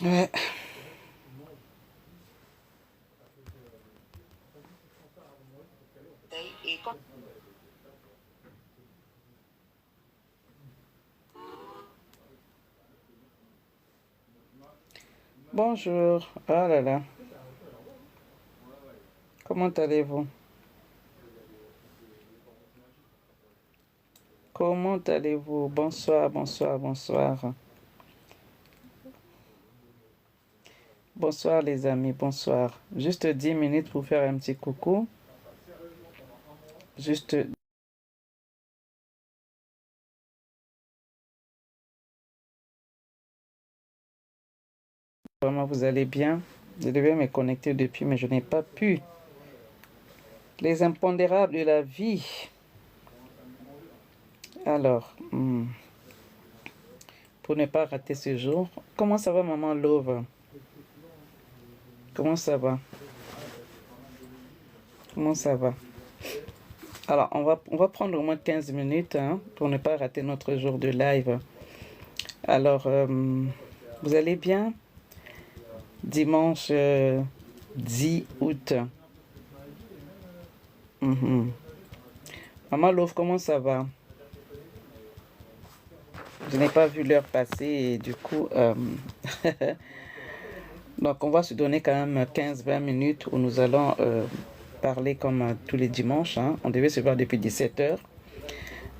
Ouais. Et quand Bonjour. Ah là là. Comment allez-vous? Comment allez-vous? Bonsoir, bonsoir, bonsoir. Bonsoir les amis, bonsoir. Juste 10 minutes pour faire un petit coucou. Juste, vraiment, vous allez bien? Je devais me connecter depuis, mais je n'ai pas pu. Les impondérables de la vie. Alors, pour ne pas rater ce jour, comment ça va, maman Love? Comment ça va? Comment ça va? Alors, on va prendre au moins 15 minutes hein, pour ne pas rater notre jour de live. Alors, vous allez bien? Dimanche 10 août. Mhm. Maman Love, comment ça va? Je n'ai pas vu l'heure passer et du coup, donc on va se donner quand même 15-20 minutes où nous allons parler comme tous les dimanches, hein. On devait se voir depuis 17 heures.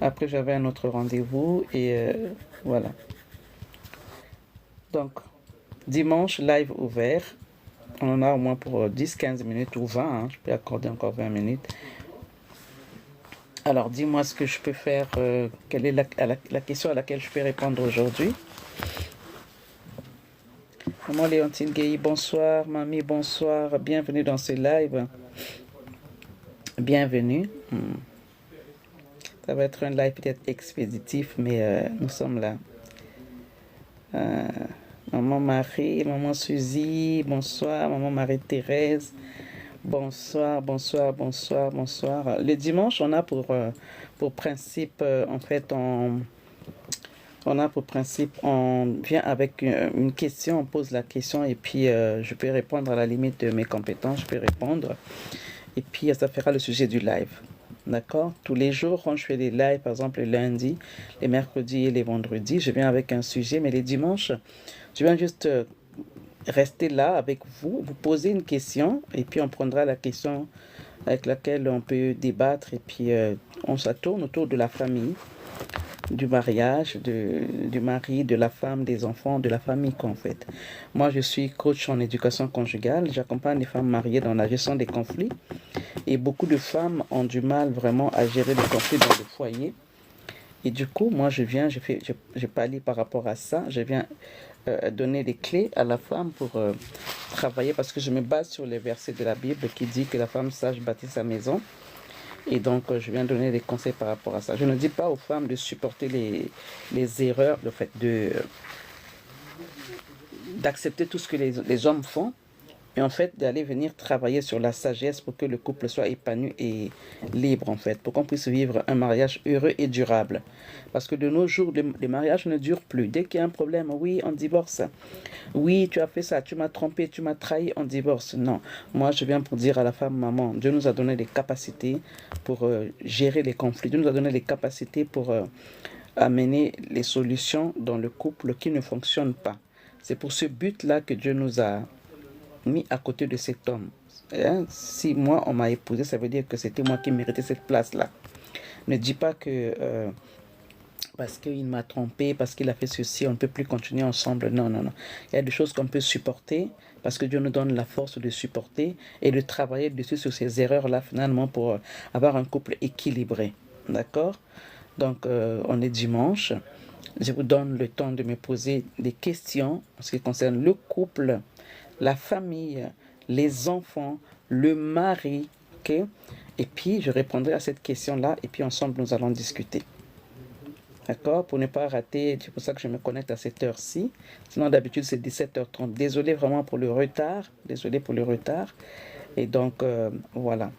Après, j'avais un autre rendez-vous et voilà. Donc, dimanche, live ouvert. On en a au moins pour 10-15 minutes ou 20, hein. Je peux accorder encore 20 minutes. Alors, dis-moi ce que je peux faire. Quelle est la question à laquelle je peux répondre aujourd'hui? Maman Léontine Gueye, bonsoir. Mamie, bonsoir. Bienvenue dans ce live. Bienvenue. Ça va être un live peut-être expéditif, mais nous sommes là. Euh, Maman Marie, Maman Suzy, bonsoir. Maman Marie-Thérèse, bonsoir, bonsoir, bonsoir, bonsoir. Le dimanche, on a pour principe, en fait, on a pour principe, on vient avec une question, on pose la question et puis je peux répondre à la limite de mes compétences, je peux répondre. Et puis ça fera le sujet du live. D'accord? Tous les jours, quand je fais des lives, par exemple les lundis, les mercredis et les vendredis, je viens avec un sujet, mais les dimanches, je viens juste rester là avec vous, vous poser une question et puis on prendra la question avec laquelle on peut débattre et puis on se tourne autour de la famille, du mariage, du mari, de la femme, des enfants, de la famille en fait. Moi, je suis coach en éducation conjugale. J'accompagne les femmes mariées dans la gestion des conflits. Et beaucoup de femmes ont du mal vraiment à gérer les conflits dans le foyer. Et du coup, moi, je pallie par rapport à ça. Je viens donner les clés à la femme pour travailler parce que je me base sur les versets de la Bible qui dit que la femme sage bâtir sa maison. Et donc, je viens donner des conseils par rapport à ça. Je ne dis pas aux femmes de supporter les erreurs, le fait d'accepter tout ce que les hommes font, et en fait d'aller venir travailler sur la sagesse pour que le couple soit épanoui et libre en fait, pour qu'on puisse vivre un mariage heureux et durable. Parce que de nos jours, les mariages ne durent plus. Dès qu'il y a un problème, oui, on divorce. Oui, tu as fait ça, tu m'as trompé, tu m'as trahi, on divorce. Non, moi je viens pour dire à la femme, maman, Dieu nous a donné des capacités pour gérer les conflits. Dieu nous a donné des capacités pour amener les solutions dans le couple qui ne fonctionnent pas. C'est pour ce but-là que Dieu nous a mis à côté de cet homme. Hein? Si moi, on m'a épousé, ça veut dire que c'était moi qui méritais cette place-là. Ne dis pas que parce qu'il m'a trompé, parce qu'il a fait ceci, on ne peut plus continuer ensemble. Non, non, non. Il y a des choses qu'on peut supporter parce que Dieu nous donne la force de supporter et de travailler dessus sur ces erreurs-là finalement pour avoir un couple équilibré. D'accord? Donc, on est dimanche. Je vous donne le temps de me poser des questions en ce qui concerne le couple, la famille, les enfants, le mari. Ok? Et puis, je répondrai à cette question-là et puis ensemble, nous allons discuter. D'accord? Pour ne pas rater, c'est pour ça que je me connecte à cette heure-ci. Sinon, d'habitude, c'est 17h30. Désolé vraiment pour le retard. Désolé pour le retard. Et donc, voilà.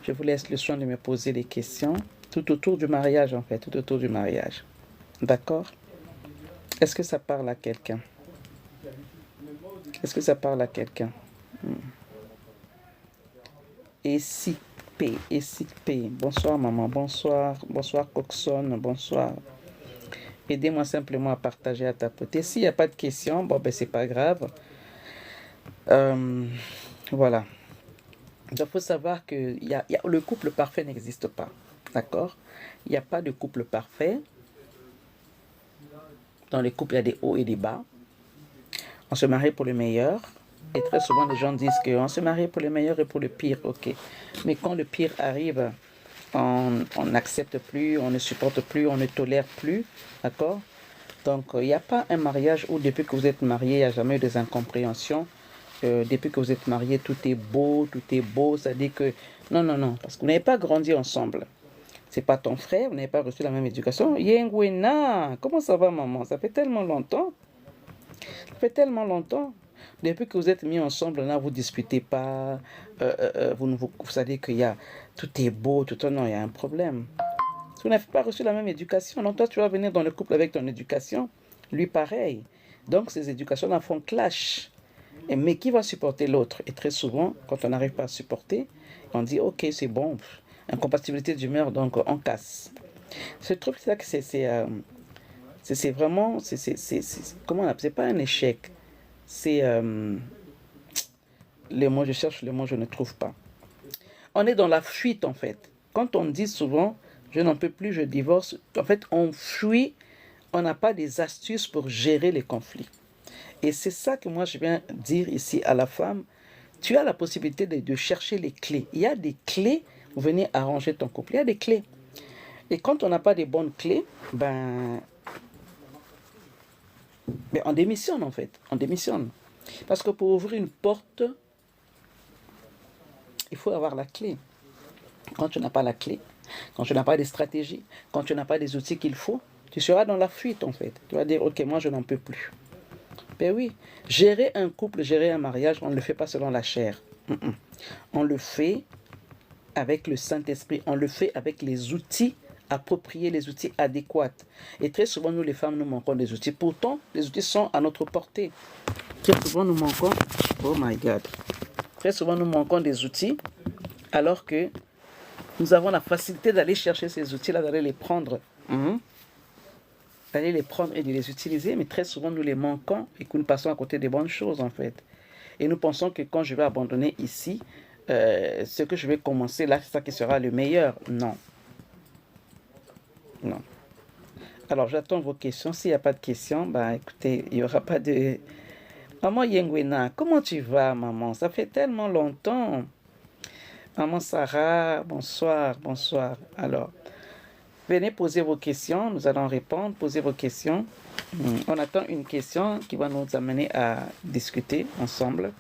Je vous laisse le soin de me poser des questions tout autour du mariage, en fait, tout autour du mariage. D'accord? Est-ce que ça parle à quelqu'un? Est-ce que ça parle à quelqu'un? Et si P, et si P. Bonsoir maman, bonsoir, bonsoir Coxon, bonsoir. Aidez-moi simplement à partager, à tapoter. S'il n'y a pas de questions, bon ben c'est pas grave. Voilà. Donc il faut savoir que le couple parfait n'existe pas. D'accord? Il n'y a pas de couple parfait. Dans les couples, il y a des hauts et des bas. On se marie pour le meilleur. Et très souvent, les gens disent qu'on se marie pour le meilleur et pour le pire. Ok. Mais quand le pire arrive, on n'accepte plus, on ne supporte plus, on ne tolère plus. D'accord? Donc, il n'y a pas un mariage où depuis que vous êtes marié, il n'y a jamais eu des incompréhensions. Depuis que vous êtes marié, tout est beau, ça dit que... Non, non, non, parce que vous n'avez pas grandi ensemble. C'est pas ton frère, vous n'avez pas reçu la même éducation. Yengwena, comment ça va maman? Ça fait tellement longtemps. Ça fait tellement longtemps. Depuis que vous êtes mis ensemble, là, vous ne disputez pas. Vous savez qu'il y a... Tout est beau, non, il y a un problème. Vous n'avez pas reçu la même éducation. Donc toi, tu vas venir dans le couple avec ton éducation. Lui, pareil. Donc ces éducations-là font clash. Mais qui va supporter l'autre? Et très souvent, quand on n'arrive pas à supporter, on dit, ok, c'est bon. Incompatibilité d'humeur, donc on casse. Je trouve que c'est vraiment... comment on appelle? C'est pas un échec. C'est... les mots, je cherche les mots, je ne trouve pas. On est dans la fuite, en fait. Quand on dit souvent, je n'en peux plus, je divorce, en fait, on fuit, on n'a pas des astuces pour gérer les conflits. Et c'est ça que moi, je viens dire ici à la femme. Tu as la possibilité de chercher les clés. Il y a des clés, vous venez arranger ton couple. Il y a des clés. Et quand on n'a pas des bonnes clés, ben on démissionne, en fait. On démissionne. Parce que pour ouvrir une porte, il faut avoir la clé. Quand tu n'as pas la clé, quand tu n'as pas des stratégies, quand tu n'as pas des outils qu'il faut, tu seras dans la fuite, en fait. Tu vas dire, ok, moi, je n'en peux plus. Ben oui, gérer un couple, gérer un mariage, on ne le fait pas selon la chair. On le fait avec le Saint-Esprit, on le fait avec les outils appropriés, les outils adéquats. Et très souvent, nous les femmes, nous manquons des outils. Pourtant, les outils sont à notre portée. Très souvent, nous manquons... Oh my God. Très souvent, nous manquons des outils, alors que nous avons la facilité d'aller chercher ces outils-là, d'aller les prendre. D'aller les prendre et de les utiliser, mais très souvent nous les manquons et que nous passons à côté des bonnes choses en fait. Et nous pensons que quand je vais abandonner ici, ce que je vais commencer là, c'est ça qui sera le meilleur. Non. Non. Alors j'attends vos questions. S'il n'y a pas de questions, bah écoutez, il n'y aura pas de... Maman Yengwena, comment tu vas maman? Ça fait tellement longtemps. Maman Sarah, bonsoir, bonsoir. Alors... Venez poser vos questions, nous allons répondre, poser vos questions. On attend une question qui va nous amener à discuter ensemble.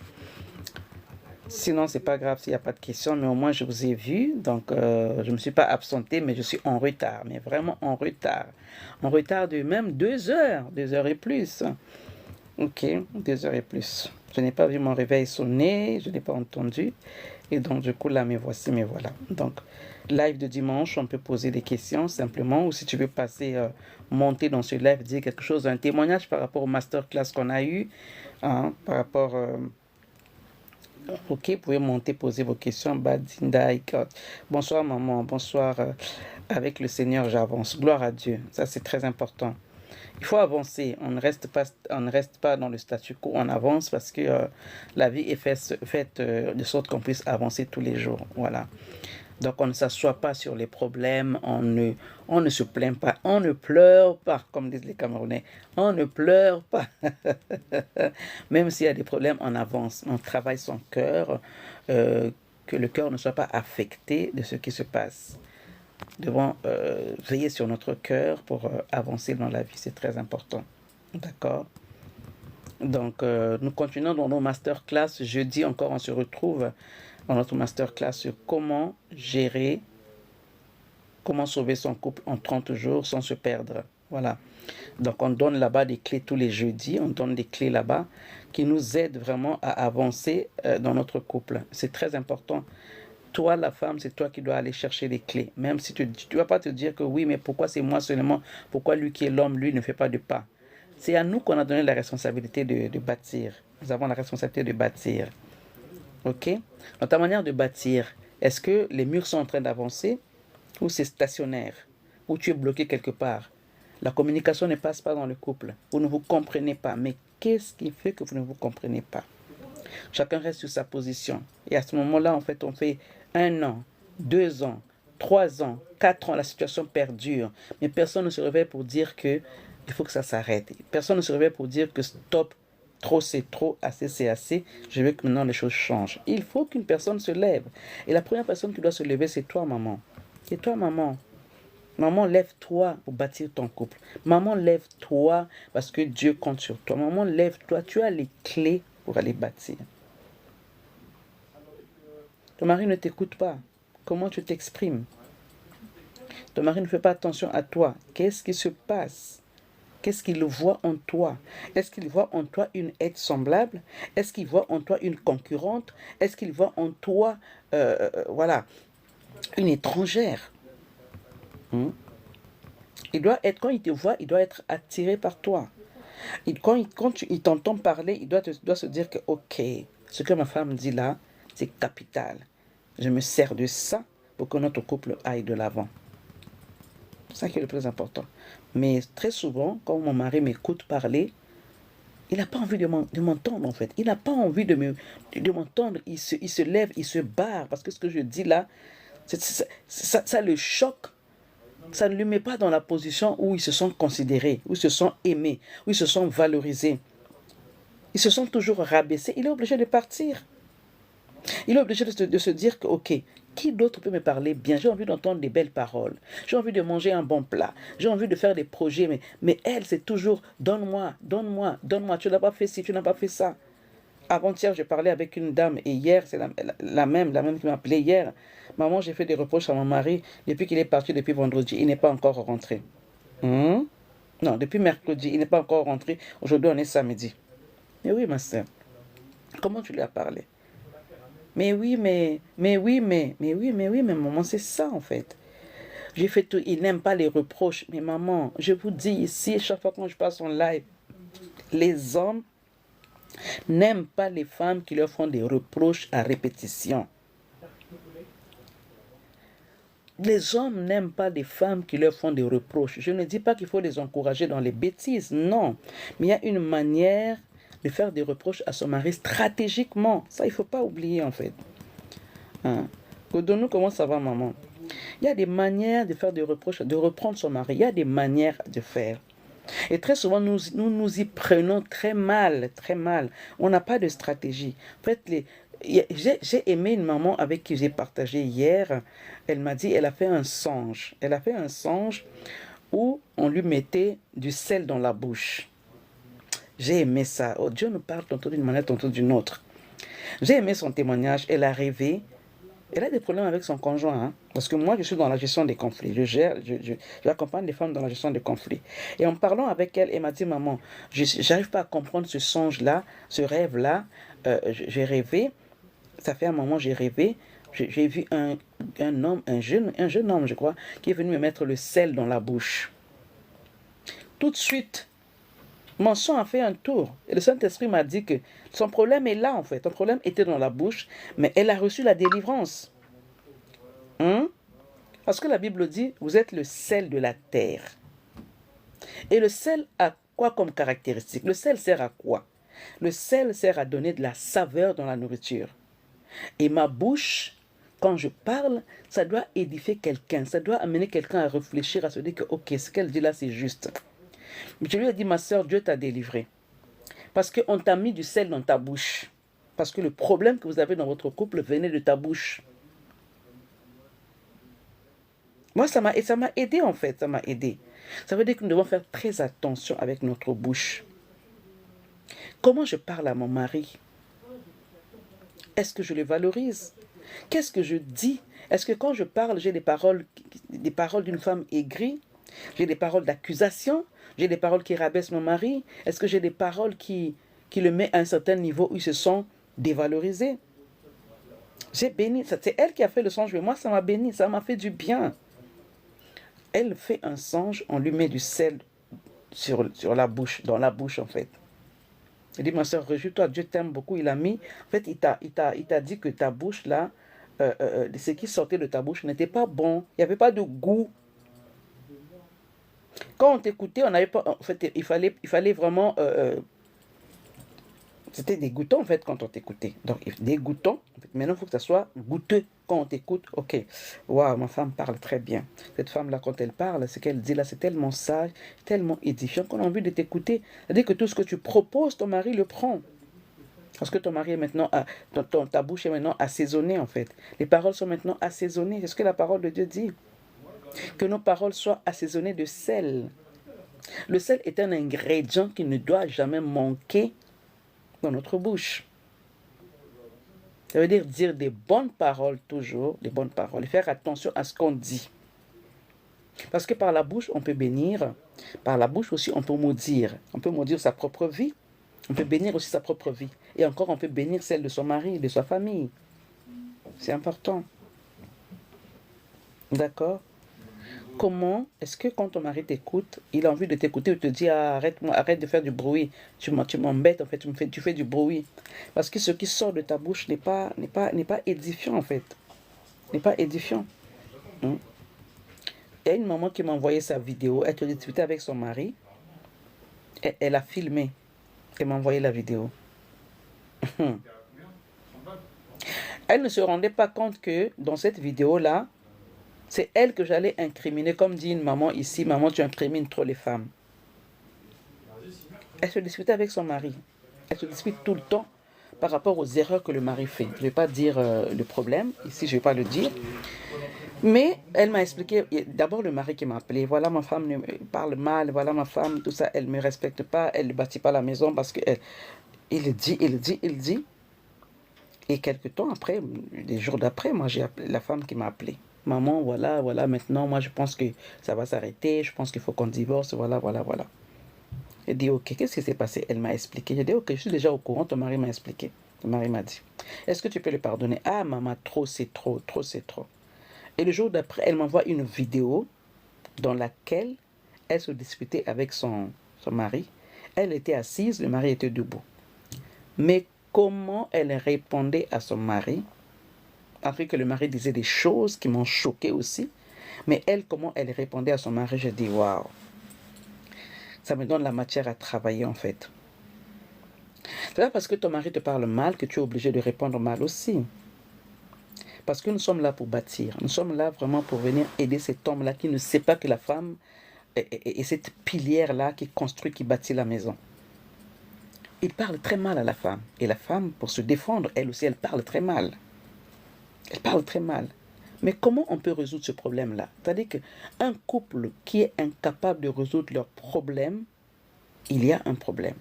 Sinon, c'est pas grave s'il n'y a pas de questions, mais au moins je vous ai vu. Donc, je ne me suis pas absenté, mais je suis en retard, mais vraiment en retard. En retard de même 2 heures et plus. Ok, 2 heures et plus. Je n'ai pas vu mon réveil sonner, je n'ai pas entendu. Et donc, du coup, là, me voici, me voilà. Donc, live de dimanche, on peut poser des questions simplement. Ou si tu veux passer, monter dans ce live, dire quelque chose, un témoignage par rapport au masterclass qu'on a eu, hein, par rapport... ok, vous pouvez monter, poser vos questions. Badinda, bonsoir maman, bonsoir. Avec le Seigneur, j'avance. Gloire à Dieu. Ça, c'est très important. Il faut avancer. On ne reste pas dans le statu quo. On avance parce que la vie est faite de sorte qu'on puisse avancer tous les jours. Voilà. Donc on ne s'assoit pas sur les problèmes, on ne se plaint pas, on ne pleure pas, comme disent les Camerounais. On ne pleure pas. Même s'il y a des problèmes, on avance. On travaille son cœur, que le cœur ne soit pas affecté de ce qui se passe. Nous devons veiller sur notre cœur pour avancer dans la vie, c'est très important. D'accord? Donc, nous continuons dans nos masterclass. Jeudi encore, on se retrouve dans notre masterclass sur comment gérer, comment sauver son couple en 30 jours sans se perdre. Voilà. Donc, on donne là-bas des clés tous les jeudis. On donne des clés là-bas qui nous aident vraiment à avancer dans notre couple. C'est très important. Toi, la femme, c'est toi qui dois aller chercher les clés. Même si tu ne vas pas te dire que oui, mais pourquoi c'est moi seulement? Pourquoi lui qui est l'homme, lui ne fait pas de pas? C'est à nous qu'on a donné la responsabilité de bâtir. nous avons la responsabilité de bâtir. Ok? Dans ta manière de bâtir, est-ce que les murs sont en train d'avancer ou c'est stationnaire? Ou tu es bloqué quelque part? La communication ne passe pas dans le couple. Vous ne vous comprenez pas. Mais qu'est-ce qui fait que vous ne vous comprenez pas? Chacun reste sur sa position. Et à ce moment-là, en fait, on fait 1 an, 2 ans, 3 ans, 4 ans, la situation perdure. Mais personne ne se réveille pour dire que il faut que ça s'arrête. Personne ne se réveille pour dire que stop, trop c'est trop, assez c'est assez, je veux que maintenant les choses changent. Il faut qu'une personne se lève. Et la première personne qui doit se lever, c'est toi, maman. C'est toi, maman. Maman, lève-toi pour bâtir ton couple. Maman, lève-toi parce que Dieu compte sur toi. Maman, lève-toi. Tu as les clés pour aller bâtir. Ton mari ne t'écoute pas. Comment tu t'exprimes? Ton mari ne fait pas attention à toi. Qu'est-ce qui se passe? Qu'est-ce qu'il voit en toi? Est-ce qu'il voit en toi une aide semblable? Est-ce qu'il voit en toi une concurrente? Est-ce qu'il voit en toi, voilà, une étrangère? Il doit être, quand il te voit, il doit être attiré par toi. Quand il t'entend parler, il doit se dire que, ok, ce que ma femme dit là, c'est capital. Je me sers de ça pour que notre couple aille de l'avant. C'est ça qui est le plus important. Mais très souvent, quand mon mari m'écoute parler, il n'a pas envie de m'entendre en fait. Il n'a pas envie de m'entendre. Il se lève, il se barre. Parce que ce que je dis là, ça le choque. Ça ne lui met pas dans la position où ils se sont considérés, où ils se sont aimés, où ils se sont valorisés. Ils se sont toujours rabaissés. Il est obligé de partir. Il est obligé de se dire que, ok, qui d'autre peut me parler bien? J'ai envie d'entendre des belles paroles. J'ai envie de manger un bon plat. J'ai envie de faire des projets. Mais elle, c'est toujours donne-moi, donne-moi, donne-moi. Tu n'as pas fait ci, tu n'as pas fait ça. Avant-hier, je parlais avec une dame et hier, c'est la même qui m'a appelé hier. Maman, j'ai fait des reproches à mon mari depuis qu'il est parti depuis vendredi. Il n'est pas encore rentré. Non, depuis mercredi, il n'est pas encore rentré. Aujourd'hui, on est samedi. Mais oui, ma soeur. Comment tu lui as parlé? Mais oui, mais maman, c'est ça en fait. J'ai fait tout, il n'aime pas les reproches. Mais maman, je vous dis ici, chaque fois que je passe en live, les hommes n'aiment pas les femmes qui leur font des reproches à répétition. Les hommes n'aiment pas les femmes qui leur font des reproches. Je ne dis pas qu'il faut les encourager dans les bêtises, non. Mais il y a une manière de faire des reproches à son mari stratégiquement. Ça, il ne faut pas oublier en fait. Donne-nous comment ça va, maman. Il y a des manières de faire des reproches, de reprendre son mari. Il y a des manières de faire. Et très souvent, nous y prenons très mal, très mal. On n'a pas de stratégie. En fait, j'ai aimé une maman avec qui j'ai partagé hier. Elle m'a dit, elle a fait un songe. Elle a fait un songe où on lui mettait du sel dans la bouche. J'ai aimé ça. Oh, Dieu nous parle tantôt d'une manière, tantôt d'une autre. J'ai aimé son témoignage. Elle a rêvé. Elle a des problèmes avec son conjoint. Parce que moi, je suis dans la gestion des conflits. J'accompagne les femmes dans la gestion des conflits. Et en parlant avec elle, elle m'a dit, maman, je n'arrive pas à comprendre ce songe-là, ce rêve-là. J'ai rêvé. Ça fait un moment, j'ai rêvé. J'ai vu un homme, un jeune homme, je crois, qui est venu me mettre le sel dans la bouche. Tout de suite, mon sang a fait un tour. Et le Saint-Esprit m'a dit que son problème est là, en fait. Son problème était dans la bouche, mais elle a reçu la délivrance. Parce que la Bible dit, vous êtes le sel de la terre. Et le sel a quoi comme caractéristique? Le sel sert à quoi? Le sel sert à donner de la saveur dans la nourriture. Et ma bouche, quand je parle, ça doit édifier quelqu'un. Ça doit amener quelqu'un à réfléchir, à se dire que, ok, ce qu'elle dit là, c'est juste. Je lui ai dit, ma soeur, Dieu t'a délivré. Parce qu'on t'a mis du sel dans ta bouche. Parce que le problème que vous avez dans votre couple venait de ta bouche. Moi, ça m'a aidé en fait, ça m'a aidé. Ça veut dire que nous devons faire très attention avec notre bouche. Comment je parle à mon mari? Est-ce que je le valorise? Qu'est-ce que je dis? Est-ce que quand je parle, j'ai des paroles d'une femme aigrie? J'ai des paroles d'accusation? J'ai des paroles qui rabaissent mon mari? Est-ce que j'ai des paroles qui le mettent à un certain niveau où ils se sont dévalorisés? J'ai béni. C'est elle qui a fait le songe, mais moi, ça m'a béni, ça m'a fait du bien. Elle fait un songe, on lui met du sel sur la bouche, dans la bouche en fait. Il dit, ma soeur, réjouis-toi, Dieu t'aime beaucoup. Il a mis, en fait, il t'a dit que ta bouche là, ce qui sortait de ta bouche n'était pas bon. Il n'y avait pas de goût. Quand on t'écoutait, on n'avait pas, en fait, il fallait vraiment, c'était dégoûtant en fait quand on t'écoutait. Donc dégoûtant. En fait, maintenant, il faut que ça soit goûteux quand on t'écoute. Ok, waouh, ma femme parle très bien. Cette femme-là, quand elle parle, ce qu'elle dit là, c'est tellement sage, tellement édifiant qu'on a envie de t'écouter. C'est-à-dire que tout ce que tu proposes, ton mari le prend. Parce que ton mari est maintenant, ta bouche est maintenant assaisonnée en fait. Les paroles sont maintenant assaisonnées. C'est ce que la parole de Dieu dit. Que nos paroles soient assaisonnées de sel. Le sel est un ingrédient qui ne doit jamais manquer dans notre bouche. Ça veut dire des bonnes paroles toujours, des bonnes paroles. Et faire attention à ce qu'on dit. Parce que par la bouche, on peut bénir. Par la bouche aussi, on peut maudire. On peut maudire sa propre vie. On peut bénir aussi sa propre vie. Et encore, on peut bénir celle de son mari, de sa famille. C'est important. D'accord? Comment est-ce que quand ton mari t'écoute, il a envie de t'écouter ou te dit ah, arrête-moi, arrête de faire du bruit, tu m'embêtes en fait, tu fais du bruit. Parce que ce qui sort de ta bouche n'est pas édifiant en fait. N'est pas édifiant. Il y a une maman qui m'a envoyé sa vidéo, elle te discutait avec son mari, elle a filmé, elle m'a envoyé la vidéo. Elle ne se rendait pas compte que dans cette vidéo-là, c'est elle que j'allais incriminer, comme dit une maman ici, maman tu incrimines trop les femmes. Elle se disputait avec son mari. Elle se dispute tout le temps par rapport aux erreurs que le mari fait. Je ne vais pas dire le problème, ici je ne vais pas le dire. Mais elle m'a expliqué, d'abord le mari qui m'a appelé, voilà ma femme parle mal, voilà ma femme, tout ça, elle ne me respecte pas, elle ne bâtit pas la maison parce qu'il dit. Et quelques temps après, des jours d'après, moi j'ai appelé la femme qui m'a appelé. Maman, voilà, maintenant, moi je pense que ça va s'arrêter, je pense qu'il faut qu'on divorce, voilà. Elle dit, ok, qu'est-ce qui s'est passé? Elle m'a expliqué. J'ai dit, ok, je suis déjà au courant, ton mari m'a expliqué. Ton mari m'a dit, est-ce que tu peux le pardonner? Ah, maman, trop, c'est trop, c'est trop. Et le jour d'après, elle m'envoie une vidéo dans laquelle elle se disputait avec son mari. Elle était assise, le mari était debout. Mais comment elle répondait à son mari, après que le mari disait des choses qui m'ont choqué aussi, mais elle, comment elle répondait à son mari, je dis waouh, ça me donne la matière à travailler en fait. C'est pas parce que ton mari te parle mal que tu es obligé de répondre mal aussi. Parce que nous sommes là pour bâtir, nous sommes là vraiment pour venir aider cet homme-là qui ne sait pas que la femme est cette pilière-là qui construit, qui bâtit la maison. Il parle très mal à la femme. Et la femme, pour se défendre, elle aussi, elle parle très mal. Elle parle très mal. Mais comment on peut résoudre ce problème-là? C'est-à-dire qu'un couple qui est incapable de résoudre leurs problèmes, il y a un problème.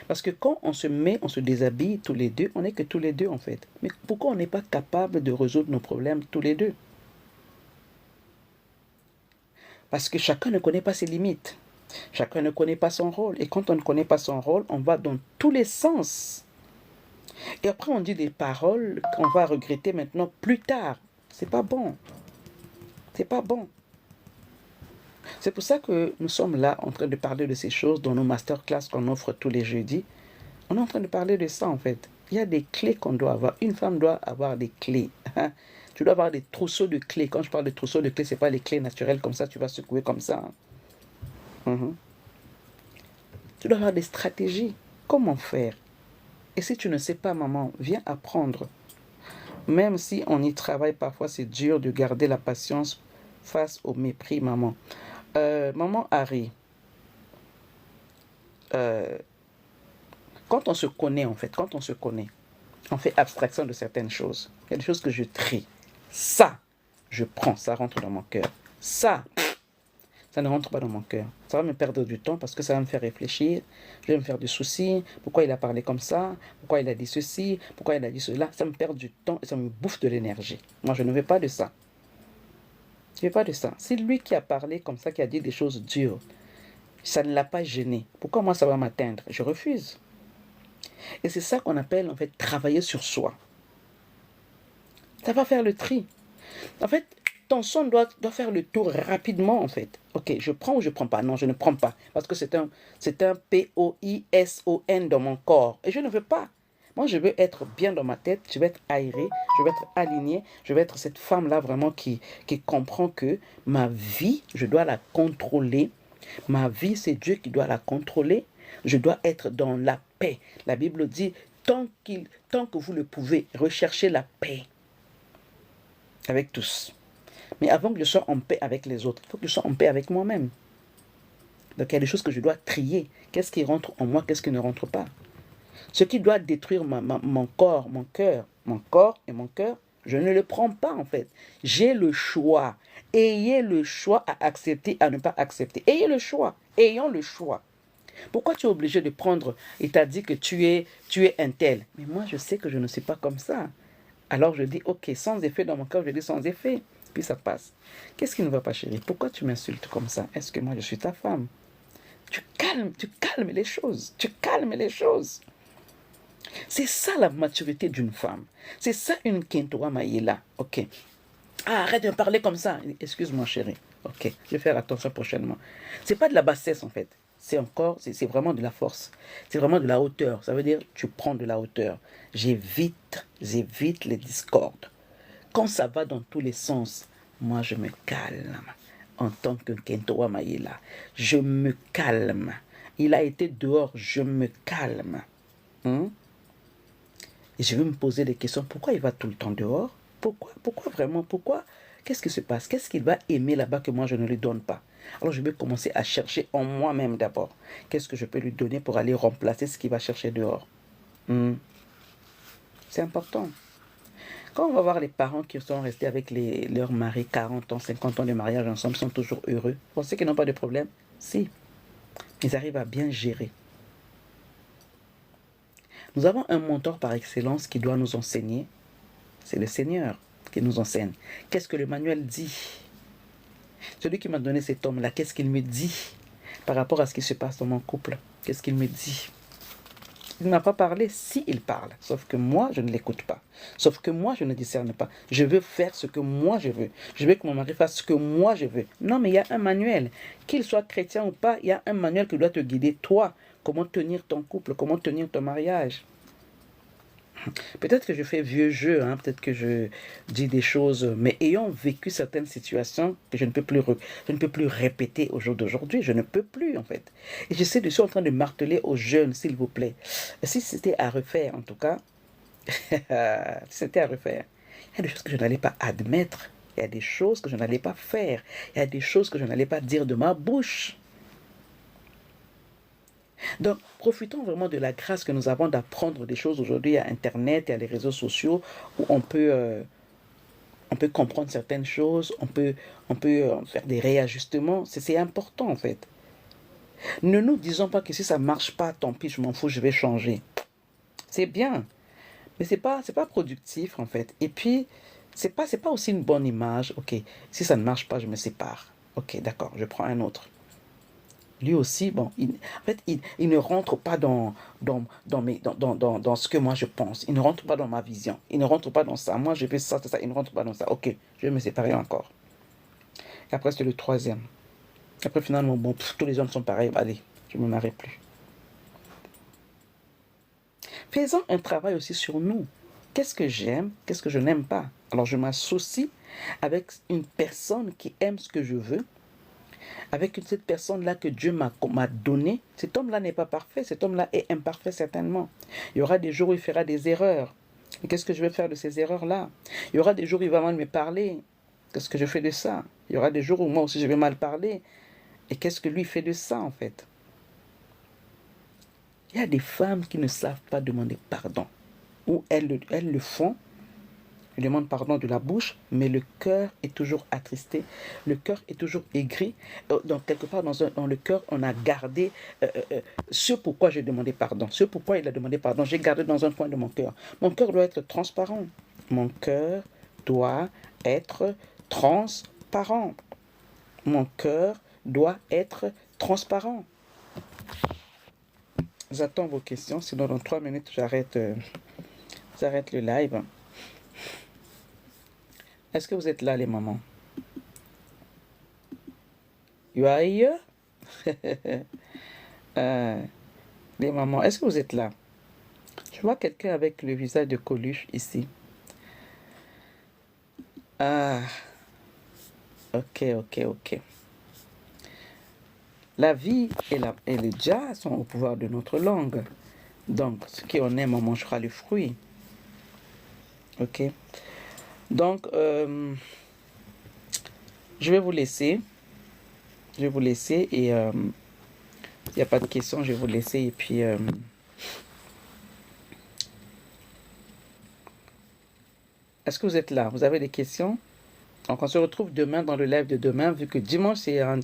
Parce que quand on se déshabille tous les deux, on n'est que tous les deux en fait. Mais pourquoi on n'est pas capable de résoudre nos problèmes tous les deux? Parce que chacun ne connaît pas ses limites. Chacun ne connaît pas son rôle. Et quand on ne connaît pas son rôle, on va dans tous les sens. Et après, on dit des paroles qu'on va regretter maintenant plus tard. C'est pas bon. C'est pas bon. C'est pour ça que nous sommes là en train de parler de ces choses dans nos masterclass qu'on offre tous les jeudis. On est en train de parler de ça en fait. Il y a des clés qu'on doit avoir. Une femme doit avoir des clés. Tu dois avoir des trousseaux de clés. Quand je parle de trousseaux de clés, ce n'est pas les clés naturelles comme ça, tu vas secouer comme ça. Tu dois avoir des stratégies. Comment faire? Et si tu ne sais pas, maman, viens apprendre. Même si on y travaille, parfois c'est dur de garder la patience face au mépris, maman. Maman Harry, quand on se connaît en fait, on fait abstraction de certaines choses. Il y a des choses que je trie. Ça, je prends, ça rentre dans mon cœur. Ça ne rentre pas dans mon cœur. Ça va me perdre du temps parce que ça va me faire réfléchir. Je vais me faire des soucis. Pourquoi il a parlé comme ça? Pourquoi il a dit ceci? Pourquoi il a dit cela? Ça me perd du temps et ça me bouffe de l'énergie. Moi, je ne veux pas de ça. Je ne veux pas de ça. C'est lui qui a parlé comme ça, qui a dit des choses dures. Ça ne l'a pas gêné. Pourquoi moi, ça va m'atteindre? Je refuse. Et c'est ça qu'on appelle, en fait, travailler sur soi. Ça va faire le tri. En fait, l'attention doit faire le tour rapidement, en fait. Ok, je prends ou je ne prends pas? Non, je ne prends pas. Parce que c'est un POISON dans mon corps. Et je ne veux pas. Moi, je veux être bien dans ma tête, je veux être aérée, je veux être alignée, je veux être cette femme-là vraiment qui comprend que ma vie, je dois la contrôler. Ma vie, c'est Dieu qui doit la contrôler. Je dois être dans la paix. La Bible dit, tant que vous le pouvez, recherchez la paix avec tous. Mais avant que je sois en paix avec les autres, il faut que je sois en paix avec moi-même. Donc il y a des choses que je dois trier. Qu'est-ce qui rentre en moi, qu'est-ce qui ne rentre pas? Ce qui doit détruire mon corps et mon cœur, je ne le prends pas en fait. J'ai le choix. Ayez le choix à accepter, à ne pas accepter. Ayez le choix. Ayons le choix. Pourquoi tu es obligé de prendre et t'as dit que tu es un tel? Mais moi, je sais que je ne suis pas comme ça. Alors je dis, ok, sans effet dans mon cœur, je dis sans effet. Puis ça passe. Qu'est-ce qui ne va pas, chérie? Pourquoi tu m'insultes comme ça? Est-ce que moi, je suis ta femme? Tu calmes les choses. Tu calmes les choses. C'est ça la maturité d'une femme. C'est ça une Kentoa Maïla. Ok. Ah, arrête de me parler comme ça. Excuse-moi, chérie. Ok, je vais faire attention prochainement. C'est pas de la bassesse en fait. C'est vraiment de la force. C'est vraiment de la hauteur. Ça veut dire tu prends de la hauteur. J'évite les discordes. Quand ça va dans tous les sens, moi je me calme. En tant que Kentoa Maïla, je me calme. Il a été dehors, je me calme. Et je vais me poser des questions. Pourquoi il va tout le temps dehors? Pourquoi vraiment? Pourquoi? Qu'est-ce qui se passe? Qu'est-ce qu'il va aimer là-bas que moi je ne lui donne pas? Alors je vais commencer à chercher en moi-même d'abord. Qu'est-ce que je peux lui donner pour aller remplacer ce qu'il va chercher dehors? C'est important. Quand on va voir les parents qui sont restés avec leurs maris 40 ans, 50 ans de mariage ensemble, sont toujours heureux. Vous pensez qu'ils n'ont pas de problème? Si. Ils arrivent à bien gérer. Nous avons un mentor par excellence qui doit nous enseigner. C'est le Seigneur qui nous enseigne. Qu'est-ce que le manuel dit? Celui qui m'a donné cet homme-là, qu'est-ce qu'il me dit par rapport à ce qui se passe dans mon couple? Qu'est-ce qu'il me dit? Il ne m'a pas parlé, si il parle. Sauf que moi, je ne l'écoute pas. Sauf que moi, je ne discerne pas. Je veux faire ce que moi je veux. Je veux que mon mari fasse ce que moi je veux. Non, mais il y a un manuel. Qu'il soit chrétien ou pas, il y a un manuel qui doit te guider, toi. Comment tenir ton couple, comment tenir ton mariage. Peut-être que je fais vieux jeu, peut-être que je dis des choses, mais ayant vécu certaines situations que je ne peux plus répéter au jour d'aujourd'hui, je ne peux plus en fait. Et je suis en train de marteler aux jeunes, s'il vous plaît. Si c'était à refaire, en tout cas, si c'était à refaire, il y a des choses que je n'allais pas admettre, il y a des choses que je n'allais pas faire, il y a des choses que je n'allais pas dire de ma bouche. Donc, profitons vraiment de la grâce que nous avons d'apprendre des choses aujourd'hui à Internet et à les réseaux sociaux où on peut comprendre certaines choses, on peut faire des réajustements. C'est important en fait. Ne nous disons pas que si ça ne marche pas, tant pis, je m'en fous, je vais changer. C'est bien, mais c'est pas productif en fait. Et puis, c'est pas aussi une bonne image. Ok, si ça ne marche pas, je me sépare. Ok, d'accord, je prends un autre. Lui aussi, bon, il ne rentre pas dans ce que moi je pense. Il ne rentre pas dans ma vision. Il ne rentre pas dans ça. Moi, je fais ça, ça. Il ne rentre pas dans ça. Ok, je vais me séparer encore. Et après, c'est le troisième. Après, finalement, bon, tous les hommes sont pareils. Allez, je ne me marie plus. Faisons un travail aussi sur nous. Qu'est-ce que j'aime? Qu'est-ce que je n'aime pas? Alors, je m'associe avec une personne qui aime ce que je veux, avec cette personne-là que Dieu m'a donné. Cet homme-là n'est pas parfait, cet homme-là est imparfait certainement. Il y aura des jours où il fera des erreurs. Et qu'est-ce que je vais faire de ces erreurs-là? Il y aura des jours où il va mal me parler. Qu'est-ce que je fais de ça? Il y aura des jours où moi aussi je vais mal parler. Et qu'est-ce que lui fait de ça en fait? Il y a des femmes qui ne savent pas demander pardon. Ou elles le font. Il demande pardon de la bouche, mais le cœur est toujours attristé, le cœur est toujours aigri. Donc, quelque part dans le cœur, on a gardé ce pourquoi j'ai demandé pardon, ce pourquoi il a demandé pardon, j'ai gardé dans un coin de mon cœur. Mon cœur doit être transparent. Mon cœur doit être transparent. Mon cœur doit être transparent. J'attends vos questions, sinon dans 3 minutes, j'arrête le live. Est-ce que vous êtes là, les mamans? You are here? Les mamans, est-ce que vous êtes là? Je vois quelqu'un avec le visage de Coluche ici. Ah, ok. La vie et le Dja sont au pouvoir de notre langue. Donc, ce qu'on aime, on mangera le fruit. Ok. Donc, je vais vous laisser. Et il n'y a pas de questions, je vais vous laisser. Et puis, est-ce que vous êtes là? Vous avez des questions? Donc, on se retrouve demain dans le live de demain, vu que dimanche, c'est un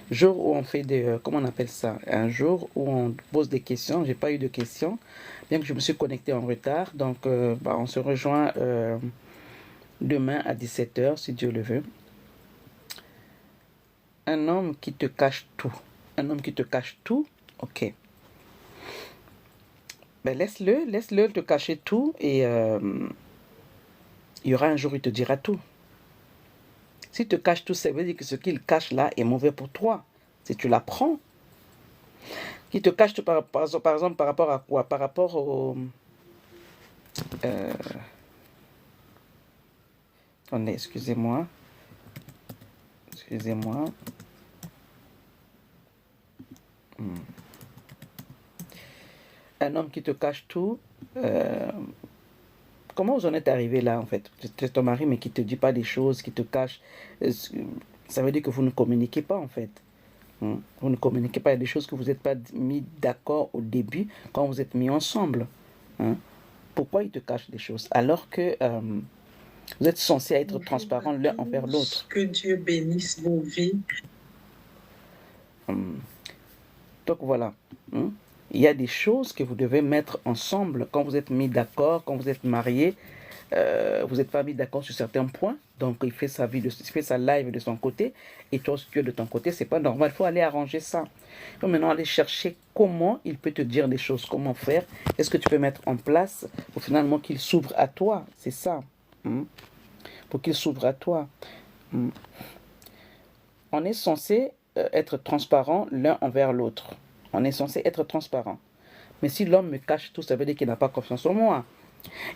jour où on fait des... comment on appelle ça? Un jour où on pose des questions. J'ai pas eu de questions, bien que je me suis connecté en retard. Donc, on se rejoint demain à 17h, si Dieu le veut. Un homme qui te cache tout. Un homme qui te cache tout, ok. Ben laisse-le te cacher tout et il y aura un jour où il te dira tout. S'il te cache tout, ça veut dire que ce qu'il cache là est mauvais pour toi. Si tu l'apprends. Qu'il te cache tout par exemple par rapport à quoi? Par rapport au... attendez, excusez-moi. Un homme qui te cache tout. Comment vous en êtes arrivé là en fait? C'est ton mari mais qui te dit pas des choses, qui te cache. Ça veut dire que vous ne communiquez pas en fait. Vous ne communiquez pas, il y a des choses que vous n'êtes pas mis d'accord au début quand vous êtes mis ensemble. Pourquoi il te cache des choses alors que vous êtes censés être transparents l'un envers l'autre? Que Dieu bénisse vos vies. Donc voilà. Il y a des choses que vous devez mettre ensemble quand vous êtes mis d'accord, quand vous êtes mariés. Vous n'êtes pas mis d'accord sur certains points. Donc il fait sa live de son côté. Et toi, ce que de ton côté, c'est pas normal. Il faut aller arranger ça. Il faut maintenant aller chercher comment il peut te dire des choses, comment faire. Est-ce que tu peux mettre en place pour finalement qu'il s'ouvre à toi? C'est ça. Pour qu'il s'ouvre à toi. On est censé être transparent l'un envers l'autre. On est censé être transparent. Mais si l'homme me cache tout, ça veut dire qu'il n'a pas confiance en moi.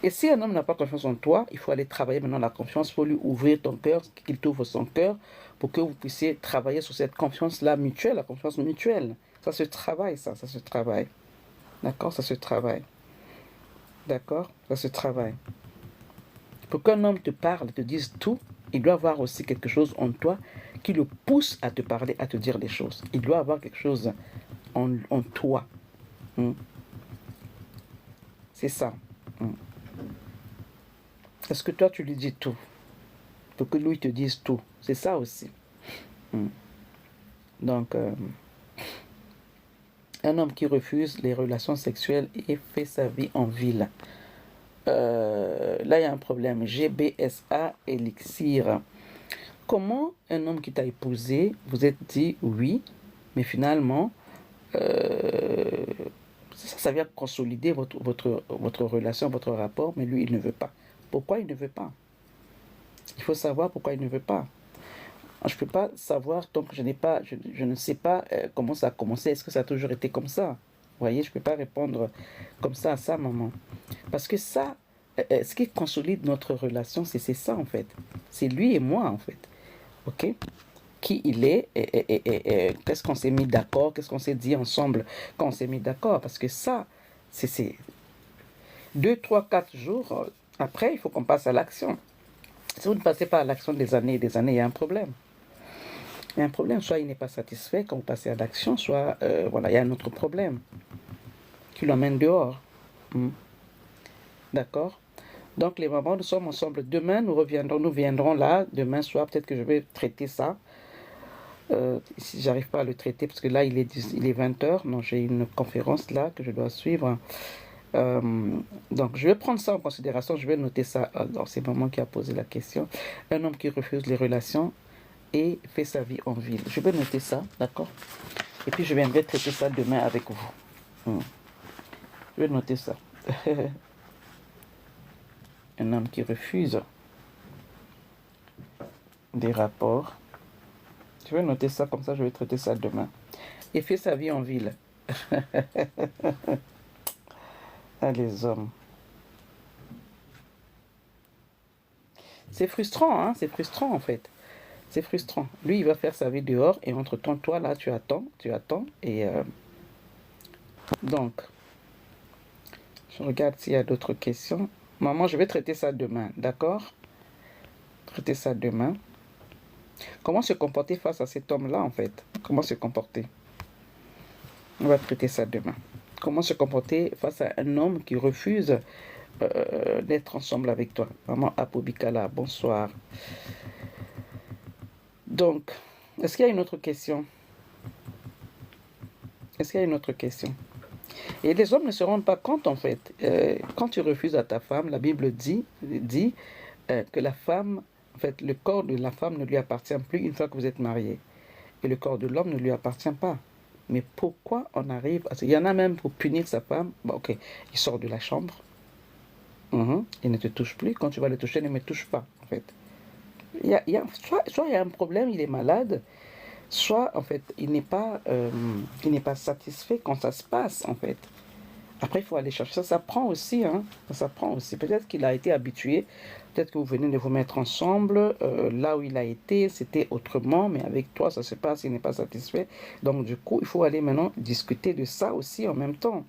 Et si un homme n'a pas confiance en toi, il faut aller travailler maintenant la confiance. Il faut lui ouvrir ton cœur, qu'il t'ouvre son cœur, pour que vous puissiez travailler sur cette confiance-là mutuelle, la confiance mutuelle. Ça se travaille, ça se travaille. D'accord? Ça se travaille. D'accord? Ça se travaille. Pour qu'un homme te parle, te dise tout, il doit avoir aussi quelque chose en toi qui le pousse à te parler, à te dire des choses. Il doit avoir quelque chose en toi. C'est ça. Est-ce que toi, tu lui dis tout? Pour que lui te dise tout. C'est ça aussi. Donc, un homme qui refuse les relations sexuelles et fait sa vie en ville. Là, il y a un problème. GBSA Elixir. Comment un homme qui t'a épousé, vous êtes dit oui, mais finalement, ça vient consolider votre relation, votre rapport, mais lui, il ne veut pas. Pourquoi il ne veut pas? Il faut savoir pourquoi il ne veut pas. Je ne peux pas savoir tant que je ne sais pas comment ça a commencé. Est-ce que ça a toujours été comme ça? Vous voyez, je ne peux pas répondre comme ça à ça, maman. Parce que ça, ce qui consolide notre relation, c'est ça en fait. C'est lui et moi en fait. Ok? Qui il est et qu'est-ce qu'on s'est mis d'accord, qu'est-ce qu'on s'est dit ensemble quand on s'est mis d'accord. Parce que ça, c'est 2, 3, 4 jours après, il faut qu'on passe à l'action. Si vous ne passez pas à l'action des années et des années, il y a un problème. Il y a un problème, soit il n'est pas satisfait quand vous passez à l'action, soit voilà, il y a un autre problème qui l'emmène dehors. D'accord? Donc les mamans, nous sommes ensemble. Demain, nous viendrons là. Demain soir, peut-être que je vais traiter ça. Si j'arrive pas à le traiter, parce que là, il est 20h. Non, j'ai une conférence là que je dois suivre. Donc, je vais prendre ça en considération. Je vais noter ça. Alors, c'est maman qui a posé la question. Un homme qui refuse les relations et fait sa vie en ville. Je vais noter ça, d'accord? Et puis, je viendrai traiter ça demain avec vous. Je vais noter ça. Un homme qui refuse des rapports Je vais noter ça, comme ça je vais traiter ça demain. Et fait sa vie en ville. Ah, les hommes. C'est frustrant, hein, c'est frustrant en fait. C'est frustrant. Lui, il va faire sa vie dehors et entre-temps, toi, là, tu attends. Et donc, je regarde s'il y a d'autres questions. Maman, je vais traiter ça demain, d'accord? Traiter ça demain. Comment se comporter face à cet homme-là, en fait? Comment se comporter? On va traiter ça demain. Comment se comporter face à un homme qui refuse d'être ensemble avec toi? Maman Apobikala, bonsoir. Donc, est-ce qu'il y a une autre question? Est-ce qu'il y a une autre question? Et les hommes ne se rendent pas compte, en fait. Quand tu refuses à ta femme, la Bible dit que la femme, en fait, le corps de la femme ne lui appartient plus une fois que vous êtes mariés. Et le corps de l'homme ne lui appartient pas. Mais pourquoi on arrive à... Il y en a même pour punir sa femme. Bon, ok, il sort de la chambre. Il ne te touche plus. Quand tu vas le toucher, ne me touche pas, en fait. Soit il y a un problème, il est malade, soit, en fait, il n'est pas satisfait quand ça se passe, en fait. Après, il faut aller chercher ça. Ça prend aussi, hein. Ça prend aussi. Peut-être qu'il a été habitué. Peut-être que vous venez de vous mettre ensemble. Là où il a été, c'était autrement. Mais avec toi, ça se passe. Il n'est pas satisfait. Donc, du coup, il faut aller maintenant discuter de ça aussi en même temps.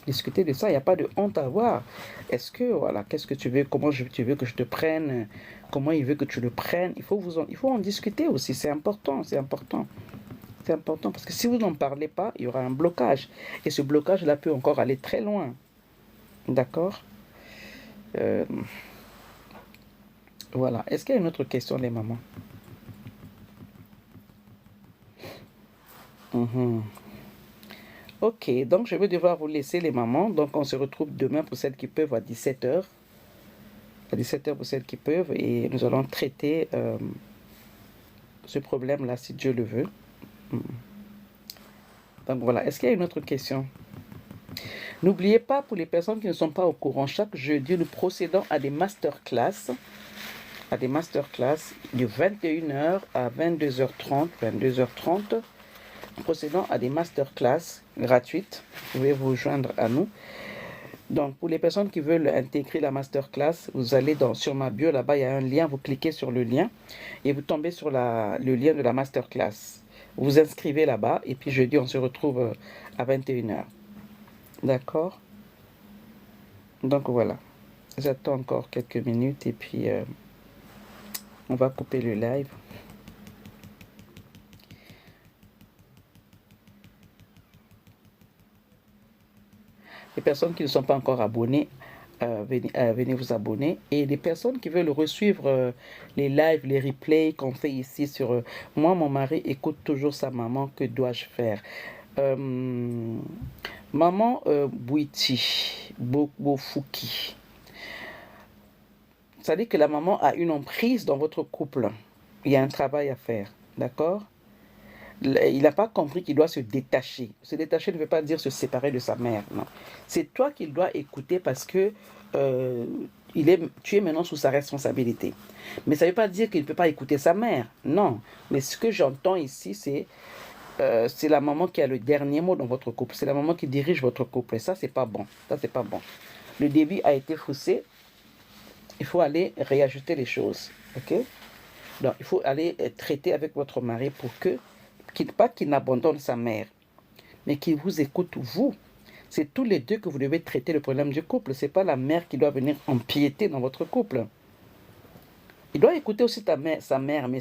Discuter de ça. Il n'y a pas de honte à avoir. Est-ce que, voilà, qu'est-ce que tu veux? Comment tu veux que je te prenne? Comment il veut que tu le prennes? Il faut en discuter aussi. C'est important. C'est important. C'est important parce que si vous n'en parlez pas, il y aura un blocage. Et ce blocage-là peut encore aller très loin. D'accord? Voilà. Est-ce qu'il y a une autre question, les mamans? Ok, donc je vais devoir vous laisser, les mamans. Donc on se retrouve demain pour celles qui peuvent à 17h. À 17h pour celles qui peuvent. Et nous allons traiter ce problème-là, si Dieu le veut. Donc voilà. Est-ce qu'il y a une autre question? N'oubliez pas, pour les personnes qui ne sont pas au courant, chaque jeudi, nous procédons à des masterclass. De 21h à 22h30. Nous procédons à des masterclass gratuites. Vous pouvez vous joindre à nous. Donc, pour les personnes qui veulent intégrer la masterclass, vous allez sur ma bio, là-bas, il y a un lien. Vous cliquez sur le lien et vous tombez sur le lien de la masterclass. Vous vous inscrivez là-bas et puis jeudi, on se retrouve à 21h. D'accord? Donc voilà, j'attends encore quelques minutes et puis on va couper le live. Les personnes qui ne sont pas encore abonnées, venez vous abonner. Et les personnes qui veulent suivre les lives, les replays qu'on fait ici sur... moi, mon mari écoute toujours sa maman, que dois-je faire? Maman Bouiti, Bofuki. Ça dit que la maman a une emprise dans votre couple. Il y a un travail à faire, d'accord? Il n'a pas compris qu'il doit se détacher. Se détacher ne veut pas dire se séparer de sa mère, non. C'est toi qu'il doit écouter parce que tu es maintenant sous sa responsabilité. Mais ça ne veut pas dire qu'il ne peut pas écouter sa mère, non. Mais ce que j'entends ici, c'est la maman qui a le dernier mot dans votre couple. C'est la maman qui dirige votre couple. Et ça, c'est pas bon. Ça, c'est pas bon. Le début a été faussé. Il faut aller réajuster les choses. Ok? Donc, il faut aller traiter avec votre mari pour pas qu'il n'abandonne sa mère, mais qu'il vous écoute, vous. C'est tous les deux que vous devez traiter le problème du couple. C'est pas la mère qui doit venir empiéter dans votre couple. Il doit écouter aussi sa mère, mais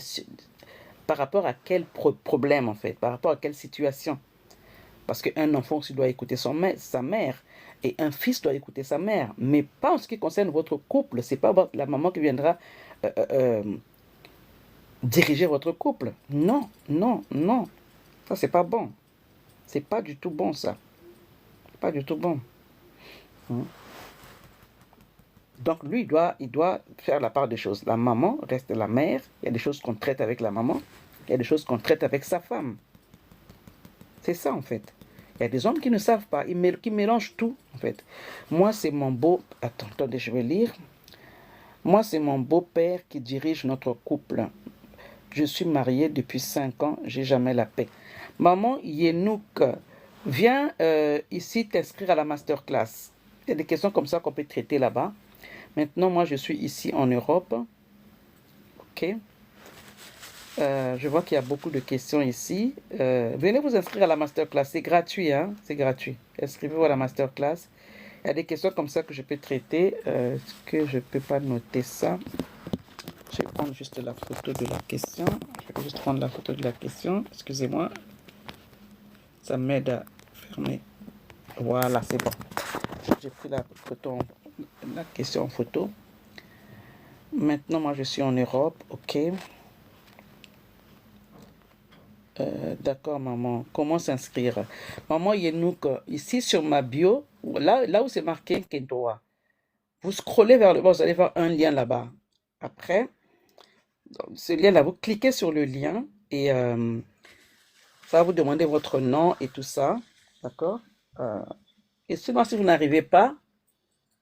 par rapport à quel problème, en fait, par rapport à quelle situation. Parce qu'un enfant aussi doit écouter sa mère, et un fils doit écouter sa mère, mais pas en ce qui concerne votre couple. C'est pas la maman qui viendra diriger votre couple. Non, non, non. Ça, c'est pas bon. C'est pas du tout bon, ça. Pas du tout bon. Donc, lui, il doit faire la part des choses. La maman reste la mère. Il y a des choses qu'on traite avec la maman. Il y a des choses qu'on traite avec sa femme. C'est ça, en fait. Il y a des hommes qui ne savent pas, qui mélangent tout, en fait. Moi, c'est mon attendez, je vais lire. Moi, c'est mon beau-père qui dirige notre couple. Je suis mariée depuis 5 ans, j'ai jamais la paix. Maman Yenouk, viens ici t'inscrire à la masterclass. Il y a des questions comme ça qu'on peut traiter là-bas. Maintenant, moi, je suis ici en Europe. OK. Je vois qu'il y a beaucoup de questions ici. Venez vous inscrire à la masterclass. C'est gratuit, hein? C'est gratuit. Inscrivez-vous à la masterclass. Il y a des questions comme ça que je peux traiter. Est-ce que je ne peux pas noter ça? Je vais prendre juste la photo de la question. Je vais juste prendre la photo de la question. Excusez-moi. Ça m'aide à fermer. Voilà, c'est bon. J'ai pris la question en photo. Maintenant, moi, je suis en Europe. OK. D'accord, maman. Comment s'inscrire? Maman Yenouk, ici sur ma bio, là où c'est marqué Kentoa, vous scrollez vers le bas, vous allez voir un lien là-bas. Après, ce lien-là, vous cliquez sur le lien et ça va vous demander votre nom et tout ça. D'accord? Et sinon, si vous n'arrivez pas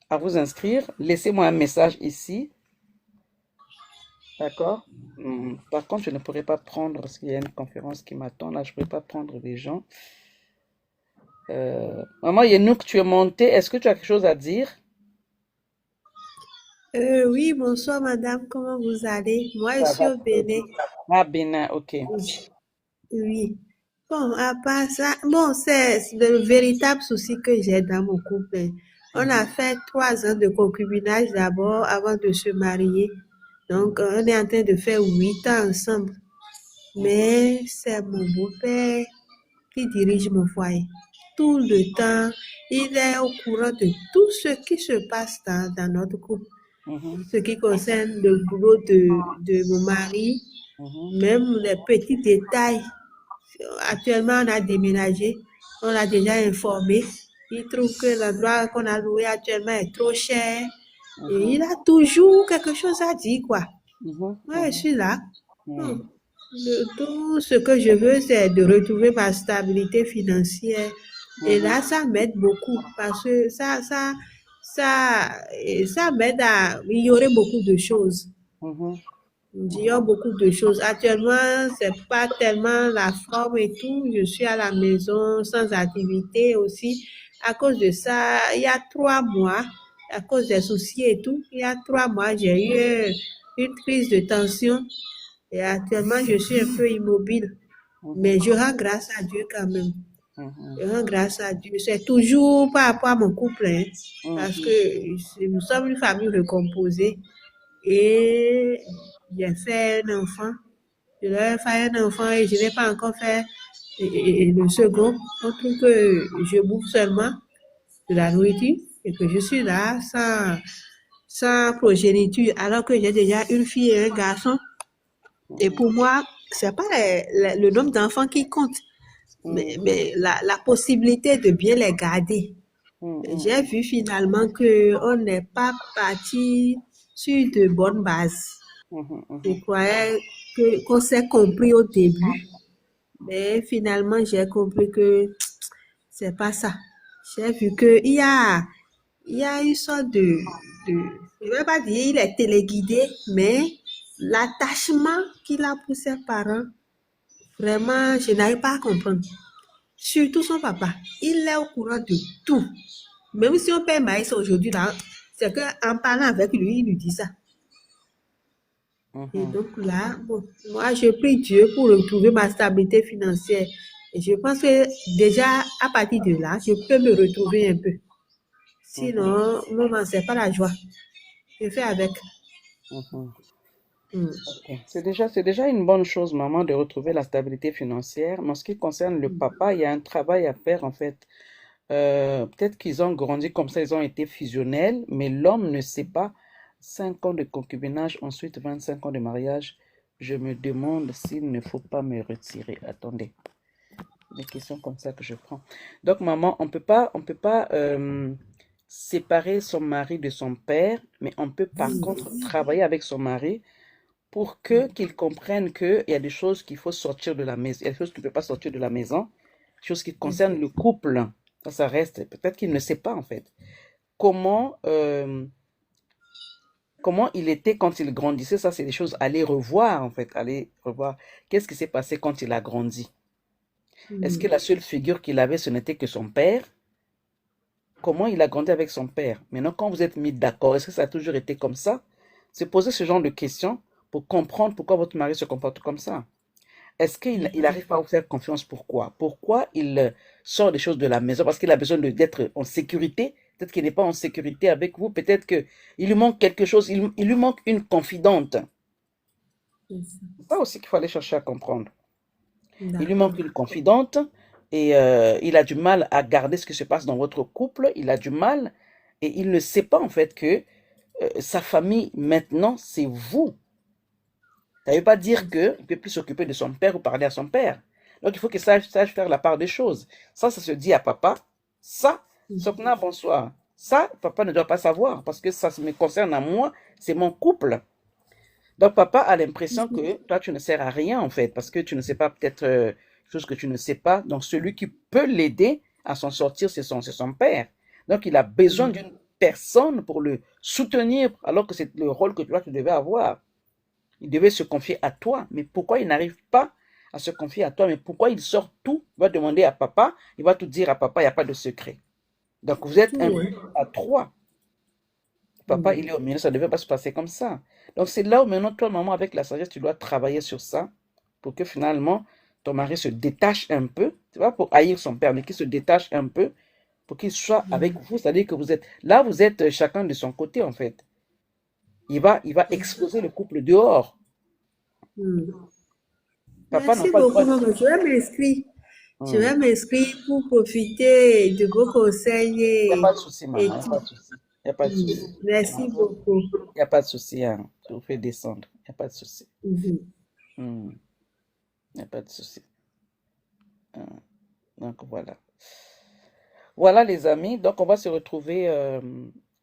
à vous inscrire, laissez-moi un message ici. D'accord? Par contre, je ne pourrai pas prendre, parce qu'il y a une conférence qui m'attend, là, je ne pourrai pas prendre des gens. Maman Yenouk, tu es montée, est-ce que tu as quelque chose à dire? Oui, bonsoir madame, comment vous allez? Moi, je Ça suis va au très bien. Bénin. Ah, Bénin, ok. Oui. Bon, à part ça, bon, c'est le véritable souci que j'ai dans mon couple. On a fait 3 ans de concubinage d'abord avant de se marier. Donc, on est en train de faire 8 ans ensemble. Mais c'est mon beau-père qui dirige mon foyer. Tout le temps, il est au courant de tout ce qui se passe dans notre couple. Ce qui concerne le boulot de mon mari, même les petits détails. Actuellement, on a déménagé, on l'a déjà informé. Il trouve que l'endroit qu'on a loué actuellement est trop cher. Et il a toujours quelque chose à dire, quoi. Moi, je suis là. Tout ce que je veux, c'est de retrouver ma stabilité financière. Et là, ça m'aide beaucoup parce que ça m'aide à ignorer beaucoup de choses. J'ignore beaucoup de choses. Actuellement, c'est pas tellement la forme et tout. Je suis à la maison sans activité aussi. À cause de ça, il y a 3 mois, à cause des soucis et tout, il y a 3 mois, j'ai eu une crise de tension. Et actuellement, je suis un peu immobile. Mais je rends grâce à Dieu quand même. Je rends grâce à Dieu. C'est toujours par rapport à mon couple, hein, parce que nous sommes une famille recomposée. Et j'ai fait un enfant. Je leur ai fait un enfant et je n'ai pas encore fait le second. On trouve que je bouffe seulement de la nourriture et que je suis là sans progéniture, alors que j'ai déjà une fille et un garçon. Et pour moi, c'est pas le nombre d'enfants qui compte, mais la possibilité de bien les garder. J'ai vu finalement qu'on n'est pas parti sur de bonnes bases. Je croyais qu'on s'est compris au début, mais finalement, j'ai compris que c'est pas ça. J'ai vu qu'il y a une sorte je ne vais pas dire il est téléguidé, mais l'attachement qu'il a pour ses parents, vraiment, je n'arrive pas à comprendre. Surtout son papa, il est au courant de tout. Même si on paie maïs aujourd'hui, là, c'est qu'en parlant avec lui, il lui dit ça. Et donc là, bon, moi, je prie Dieu pour retrouver ma stabilité financière. Et je pense que déjà, à partir de là, je peux me retrouver un peu. Sinon, maman, c'est pas la joie. Je fais avec. Ok. C'est déjà une bonne chose, maman, de retrouver la stabilité financière. Mais en ce qui concerne le papa, il y a un travail à faire, en fait. Peut-être qu'ils ont grandi comme ça, ils ont été fusionnels, mais l'homme ne sait pas. 5 ans de concubinage, ensuite 25 ans de mariage. Je me demande s'il ne faut pas me retirer. Attendez, des questions comme ça que je prends. Donc, maman, on peut pas séparer son mari de son père, mais on peut par contre travailler avec son mari pour qu'il comprenne qu'il y a des choses qu'il faut sortir de la maison, il y a des choses qu'il ne peut pas sortir de la maison, des choses qui concernent le couple. Ça reste. Peut-être qu'il ne sait pas en fait comment comment il était quand il grandissait. Ça, c'est des choses à aller revoir, en fait. Aller revoir. Qu'est-ce qui s'est passé quand il a grandi? Est-ce que la seule figure qu'il avait, ce n'était que son père? Comment il a grandi avec son père? Maintenant, quand vous êtes mis d'accord, est-ce que ça a toujours été comme ça? Se poser ce genre de questions pour comprendre pourquoi votre mari se comporte comme ça. Est-ce qu'il n'arrive pas à vous faire confiance? Pourquoi? Pourquoi il sort des choses de la maison? Parce qu'il a besoin d'être en sécurité. Peut-être qu'il n'est pas en sécurité avec vous. Peut-être qu'il lui manque quelque chose. Il lui manque une confidente. C'est ça. C'est ça aussi qu'il faut aller chercher à comprendre. Il lui D'accord. manque une confidente et il a du mal à garder ce qui se passe dans votre couple. Il a du mal et il ne sait pas en fait que sa famille maintenant, c'est vous. Ça ne veut pas dire qu'il ne peut plus s'occuper de son père ou parler à son père. Donc il faut qu'il sache faire la part des choses. Ça se dit à papa. Ça, Sokna, bonsoir. Ça, papa ne doit pas savoir parce que ça me concerne à moi, c'est mon couple. Donc papa a l'impression que toi, tu ne sers à rien en fait parce que tu ne sais pas peut-être chose que tu ne sais pas. Donc celui qui peut l'aider à s'en sortir, c'est son père. Donc il a besoin d'une personne pour le soutenir alors que c'est le rôle que toi, tu devais avoir. Il devait se confier à toi. Mais pourquoi il n'arrive pas à se confier à toi? Mais pourquoi il sort tout? Il va demander à papa. Il va tout dire à papa. Il n'y a pas de secret. Donc vous êtes un peu à trois. Papa, il est au milieu. Ça ne devait pas se passer comme ça. Donc c'est là où maintenant, toi, maman, avec la sagesse, tu dois travailler sur ça pour que finalement, ton mari se détache un peu. C'est pas pour haïr son père, mais qu'il se détache un peu pour qu'il soit avec vous. C'est-à-dire que vous êtes là, vous êtes chacun de son côté, en fait. Il va exposer le couple dehors. Papa n'a Merci pas le beaucoup, droit de... maman. Je vais m'inscrire. Je vais m'inscrire pour profiter de vos conseils Il n'y a pas de souci, et maman. Il n'y a pas tout. de souci. Il n'y a pas de souci. Merci beaucoup. Il n'y a pas de souci, hein. Je vous fais descendre. Il n'y a pas de souci. Mhm. Hmm. Il n'y a pas de souci. Donc voilà. Voilà les amis. Donc on va se retrouver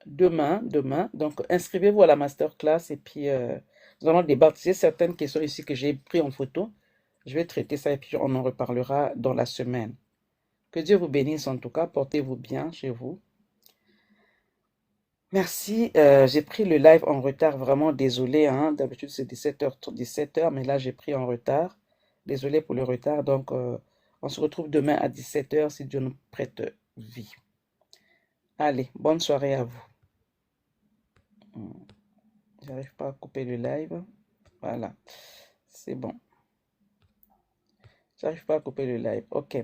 demain. Donc inscrivez-vous à la masterclass et puis nous allons débattre. Il y a certaines questions ici que j'ai pris en photo. Je vais traiter ça et puis on en reparlera dans la semaine. Que Dieu vous bénisse en tout cas. Portez-vous bien chez vous. Merci. J'ai pris le live en retard. Vraiment désolé. Hein. D'habitude c'est 17h, mais là j'ai pris en retard. Désolé pour le retard. Donc on se retrouve demain à 17h si Dieu nous prête vie. Allez, bonne soirée à vous. J'arrive pas à couper le live. Voilà. C'est bon. J'arrive pas à couper le live. Ok.